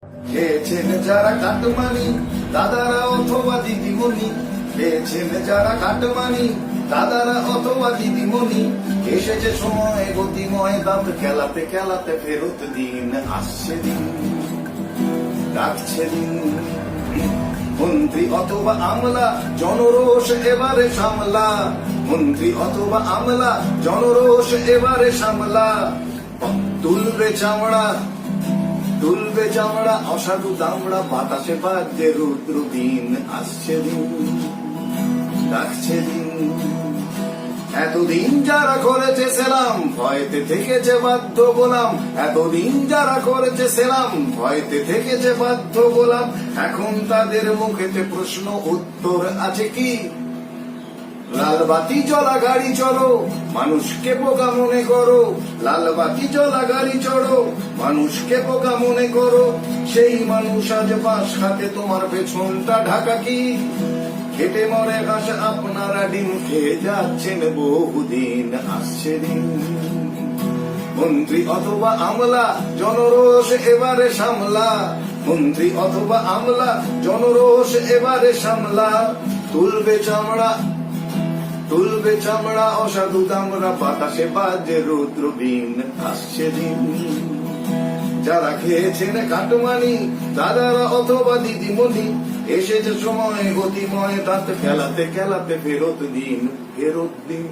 খেয়েছেন যারা কাটমানি দাদারা অথবা দিদিমণি, খেয়েছেন যারা কাটমানি দাদারা অথবা দিদিমণি, এসেছে সময় গতিময় দাঁত খেলাতে খেলাতে ফেরত দিন, আসছে দিন ডাকছে দিন। মন্ত্রী অথবা আমলা জনরোষ এবারে সামলা, মন্ত্রী অথবা আমলা জনরোষ এবারে সামলা। তুলবে চামড়া তুলবে চামড়া অসাধু দামড়া, বাতাসে বাজছে রুদ্র দিন, আসছে দিন ডাকছে দিন। এতদিন যারা করেছে সেলাম ভয়তে থেকেছে বাধ্য গোলাম, এতদিন যারা করেছে সেলাম ভয়তে থেকেছে বাধ্য গোলাম। এখন তাদের মুখেতে প্রশ্ন উত্তর আছে কি? লাল বাতি জ্বলা গাড়ি চড়ো মানুষকে বোকা মনে করো, লাল বাতি জ্বলা গাড়ি চড়ো মানুষকে বোকা মনে করো। সেই মানুষ আজ বাঁশ খাতে তোমার পেছনটা ঢাকা কি? খেটে মরে ঘাস আপনারা ডিম খেয়ে যাচ্ছেন বহুদিন, আসছে দিন। মন্ত্রী অথবা আমলা জনরোষ এবারে সামলা, মন্ত্রী অথবা আমলা জনরোষ এবারে সামলা। তুলবে চামড়া তুলবে চামড়া অসাধু দামড়া, বাতাসে বাজে রুদ্র বিন, আসছে দিন। যারা খেয়েছেন কাটমানি দাদারা অথবা দিদিমণি, এসেছে সময় গতিময় দাঁত খেলাতে খেলাতে ফেরত দিন, ফেরত দিন।